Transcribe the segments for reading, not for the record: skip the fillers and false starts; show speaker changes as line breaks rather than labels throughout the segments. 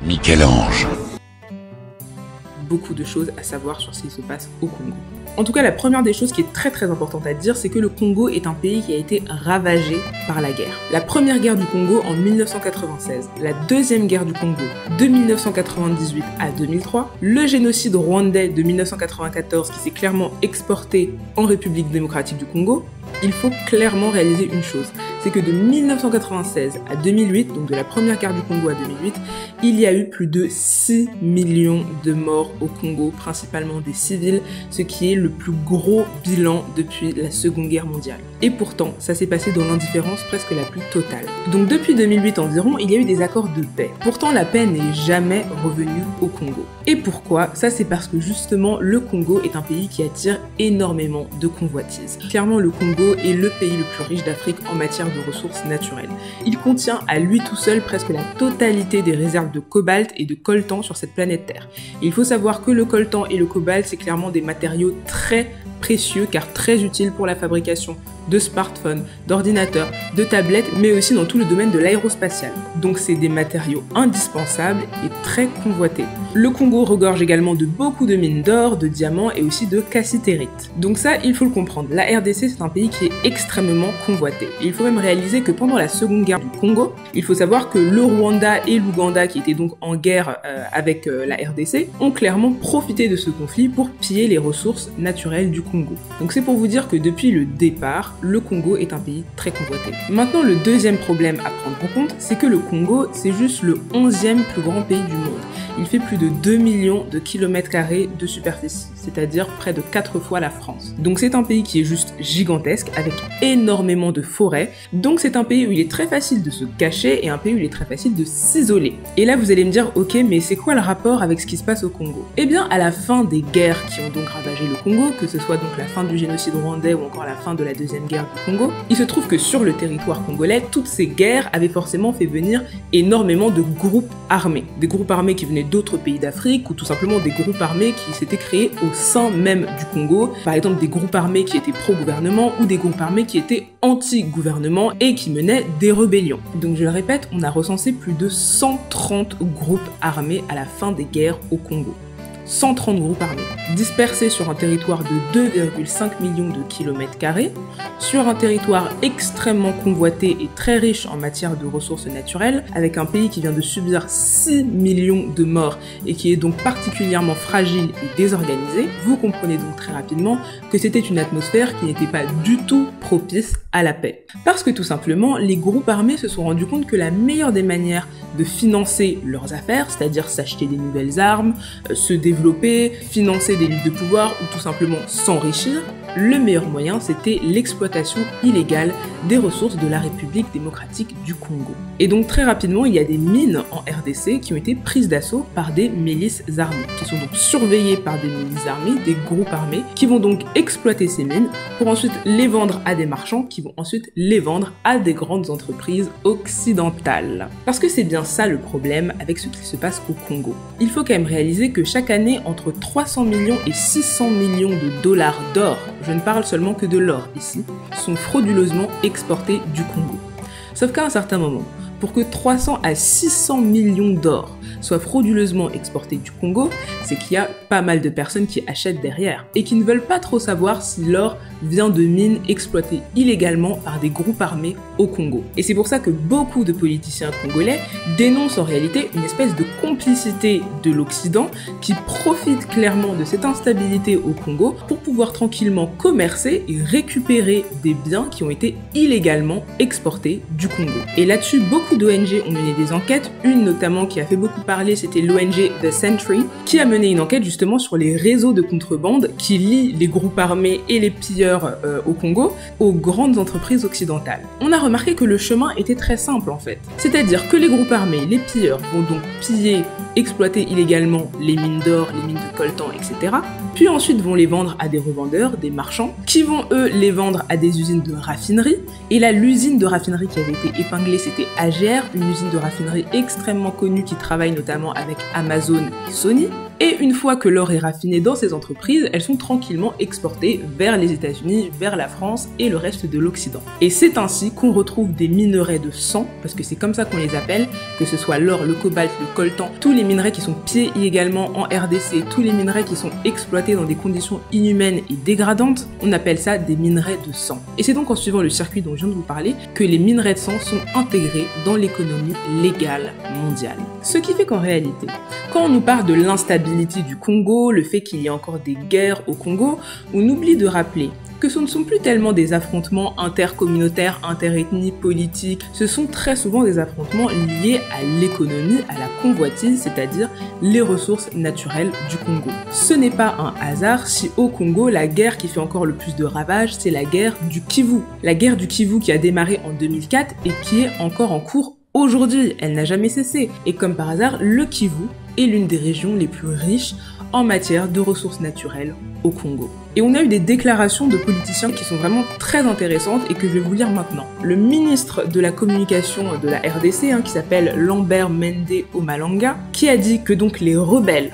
Michel-Ange.
Beaucoup de choses à savoir sur ce qui se passe au Congo. En tout cas, la première des choses qui est très importante à dire, c'est que le Congo est un pays qui a été ravagé par la guerre. La première guerre du Congo en 1996, la deuxième guerre du Congo de 1998 à 2003, le génocide rwandais de 1994 qui s'est clairement exporté en République démocratique du Congo. Il faut clairement réaliser une chose, c'est que de 1996 à 2008, donc de la première guerre du Congo à 2008, il y a eu plus de 6 millions de morts au Congo, principalement des civils, ce qui est le plus gros bilan depuis la Seconde Guerre mondiale. Et pourtant, ça s'est passé dans l'indifférence presque la plus totale. Donc depuis 2008 environ, il y a eu des accords de paix. Pourtant, la paix n'est jamais revenue au Congo. Et pourquoi? Ça, c'est parce que justement, le Congo est un pays qui attire énormément de convoitises. Clairement, le Congo est le pays le plus riche d'Afrique en matière de ressources naturelles. Il contient à lui tout seul presque la totalité des réserves de cobalt et de coltan sur cette planète Terre. Et il faut savoir que le coltan et le cobalt, c'est clairement des matériaux très précieux car très utiles pour la fabrication de smartphones, d'ordinateurs, de tablettes, mais aussi dans tout le domaine de l'aérospatial. Donc c'est des matériaux indispensables et très convoités. Le Congo regorge également de beaucoup de mines d'or, de diamants et aussi de cassitérite. Donc ça, il faut le comprendre. La RDC, c'est un pays qui est extrêmement convoité. Et il faut même réaliser que pendant la Seconde Guerre du Congo, il faut savoir que le Rwanda et l'Ouganda, qui étaient donc en guerre avec la RDC, ont clairement profité de ce conflit pour piller les ressources naturelles du Congo. Donc c'est pour vous dire que depuis le départ, le Congo est un pays très convoité. Maintenant, le deuxième problème à prendre en compte, c'est que le Congo, c'est juste le 11e plus grand pays du monde. Il fait plus de 2 millions de kilomètres carrés de superficie, c'est-à-dire près de 4 fois la France. Donc c'est un pays qui est juste gigantesque, avec énormément de forêts. Donc c'est un pays où il est très facile de se cacher et un pays où il est très facile de s'isoler. Et là, vous allez me dire, ok, mais c'est quoi le rapport avec ce qui se passe au Congo? Eh bien, à la fin des guerres qui ont donc ravagé le Congo, que ce soit donc la fin du génocide rwandais ou encore la fin de la deuxième guerre du Congo, il se trouve que sur le territoire congolais, toutes ces guerres avaient forcément fait venir énormément de groupes armés. Des groupes armés qui venaient d'autres pays d'Afrique ou tout simplement des groupes armés qui s'étaient créés au sein même du Congo. Par exemple, des groupes armés qui étaient pro-gouvernement ou des groupes armés qui étaient anti-gouvernement et qui menaient des rébellions. Donc je le répète, on a recensé plus de 130 groupes armés à la fin des guerres au Congo. 130 groupes armés, dispersés sur un territoire de 2,5 millions de kilomètres carrés, sur un territoire extrêmement convoité et très riche en matière de ressources naturelles, avec un pays qui vient de subir 6 millions de morts et qui est donc particulièrement fragile et désorganisé. Vous comprenez donc très rapidement que c'était une atmosphère qui n'était pas du tout propice à la paix. Parce que tout simplement, les groupes armés se sont rendus compte que la meilleure des manières de financer leurs affaires, c'est-à-dire s'acheter des nouvelles armes, se développer, financer des luttes de pouvoir ou tout simplement s'enrichir, le meilleur moyen c'était l'exploitation illégale des ressources de la République démocratique du Congo. Et donc très rapidement, il y a des mines en RDC qui ont été prises d'assaut par des milices armées, qui sont donc surveillées par des milices armées, des groupes armés, qui vont donc exploiter ces mines pour ensuite les vendre à des marchands, qui vont ensuite les vendre à des grandes entreprises occidentales. Parce que c'est bien ça le problème avec ce qui se passe au Congo. Il faut quand même réaliser que chaque année, entre 300 millions et 600 millions de dollars d'or, je ne parle seulement que de l'or ici, sont frauduleusement exportés du Congo. Sauf qu'à un certain moment, pour que 300 à 600 millions d'or soient frauduleusement exportés du Congo, c'est qu'il y a pas mal de personnes qui achètent derrière et qui ne veulent pas trop savoir si l'or vient de mines exploitées illégalement par des groupes armés au Congo. Et c'est pour ça que beaucoup de politiciens congolais dénoncent en réalité une espèce de complicité de l'Occident qui profite clairement de cette instabilité au Congo pour pouvoir tranquillement commercer et récupérer des biens qui ont été illégalement exportés du Congo. Et là-dessus, beaucoup d'ONG ont mené des enquêtes, une notamment qui a fait beaucoup parler, c'était l'ONG The Sentry, qui a mené une enquête justement sur les réseaux de contrebande qui lient les groupes armés et les pilleurs au Congo aux grandes entreprises occidentales. On a remarqué que le chemin était très simple en fait. C'est-à-dire que les groupes armés, les pilleurs vont donc piller, exploiter illégalement les mines d'or, les mines de coltan, etc. Puis ensuite vont les vendre à des revendeurs, des marchands, qui vont eux les vendre à des usines de raffinerie. Et là, l'usine de raffinerie qui avait été épinglée, c'était AGR, une usine de raffinerie extrêmement connue qui travaille notamment avec Amazon et Sony. Et une fois que l'or est raffiné dans ces entreprises, elles sont tranquillement exportées vers les États-Unis, vers la France et le reste de l'Occident. Et c'est ainsi qu'on retrouve des minerais de sang, parce que c'est comme ça qu'on les appelle, que ce soit l'or, le cobalt, le coltan, tous les minerais qui sont pillés illégalement en RDC, tous les minerais qui sont exploités dans des conditions inhumaines et dégradantes, on appelle ça des minerais de sang. Et c'est donc en suivant le circuit dont je viens de vous parler que les minerais de sang sont intégrés dans l'économie légale mondiale. Ce qui fait qu'en réalité, quand on nous parle de l'instabilité du Congo, le fait qu'il y ait encore des guerres au Congo, on oublie de rappeler que ce ne sont plus tellement des affrontements intercommunautaires, interethnies, politiques, ce sont très souvent des affrontements liés à l'économie, à la convoitise, c'est-à-dire les ressources naturelles du Congo. Ce n'est pas un hasard si au Congo, la guerre qui fait encore le plus de ravages, c'est la guerre du Kivu. La guerre du Kivu qui a démarré en 2004 et qui est encore en cours aujourd'hui, elle n'a jamais cessé. Et comme par hasard, le Kivu est l'une des régions les plus riches en matière de ressources naturelles au Congo. Et on a eu des déclarations de politiciens qui sont vraiment très intéressantes et que je vais vous lire maintenant. Le ministre de la communication de la RDC, qui s'appelle Lambert Mende Omalanga, qui a dit que donc les rebelles,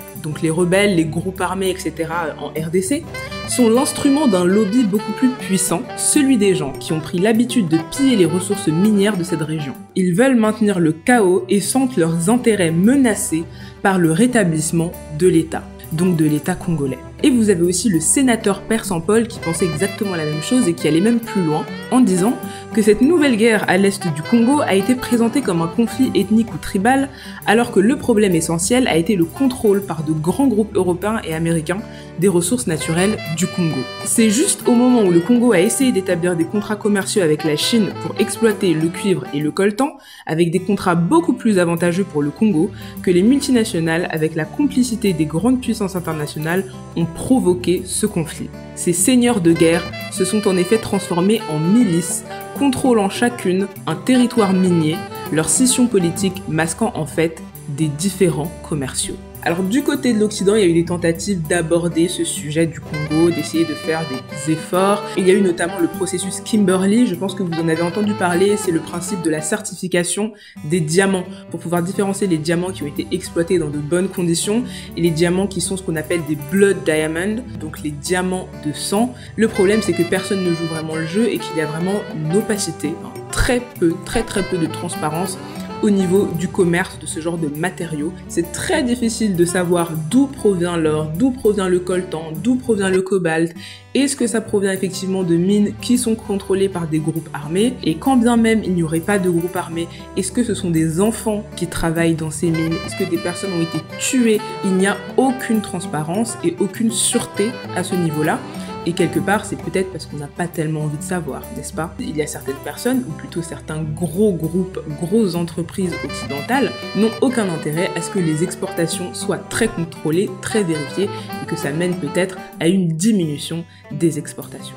les groupes armés, etc. en RDC, sont l'instrument d'un lobby beaucoup plus puissant, celui des gens qui ont pris l'habitude de piller les ressources minières de cette région. Ils veulent maintenir le chaos et sentent leurs intérêts menacés par le rétablissement de l'État, donc de l'État congolais. Et vous avez aussi le sénateur Père Saint-Paul qui pensait exactement la même chose et qui allait même plus loin en disant que cette nouvelle guerre à l'est du Congo a été présentée comme un conflit ethnique ou tribal alors que le problème essentiel a été le contrôle par de grands groupes européens et américains des ressources naturelles du Congo. C'est juste au moment où le Congo a essayé d'établir des contrats commerciaux avec la Chine pour exploiter le cuivre et le coltan, avec des contrats beaucoup plus avantageux pour le Congo, que les multinationales, avec la complicité des grandes puissances internationales, ont provoqué ce conflit. Ces seigneurs de guerre se sont en effet transformés en milices, contrôlant chacune un territoire minier, leur scission politique masquant en fait des différends commerciaux. Alors du côté de l'Occident, il y a eu des tentatives d'aborder ce sujet du Congo, d'essayer de faire des efforts. Il y a eu notamment le processus Kimberley, je pense que vous en avez entendu parler, c'est le principe de la certification des diamants, pour pouvoir différencier les diamants qui ont été exploités dans de bonnes conditions et les diamants qui sont ce qu'on appelle des blood diamonds, donc les diamants de sang. Le problème c'est que personne ne joue vraiment le jeu et qu'il y a vraiment une opacité, très peu de transparence au niveau du commerce de ce genre de matériaux. C'est très difficile de savoir d'où provient l'or, d'où provient le coltan, d'où provient le cobalt. Est-ce que ça provient effectivement de mines qui sont contrôlées par des groupes armés? Et quand bien même il n'y aurait pas de groupe armé, est-ce que ce sont des enfants qui travaillent dans ces mines? Est-ce que des personnes ont été tuées? Il n'y a aucune transparence et aucune sûreté à ce niveau-là. Et quelque part, c'est peut-être parce qu'on n'a pas tellement envie de savoir, n'est-ce pas? Il y a certaines personnes, ou plutôt certains gros groupes, grosses entreprises occidentales, n'ont aucun intérêt à ce que les exportations soient très contrôlées, très vérifiées, et que ça mène peut-être à une diminution des exportations.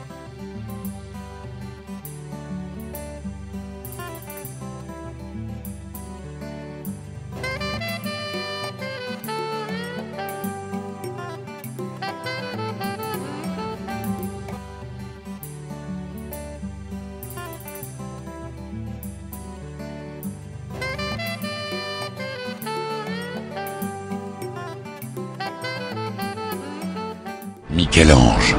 Michel-Ange.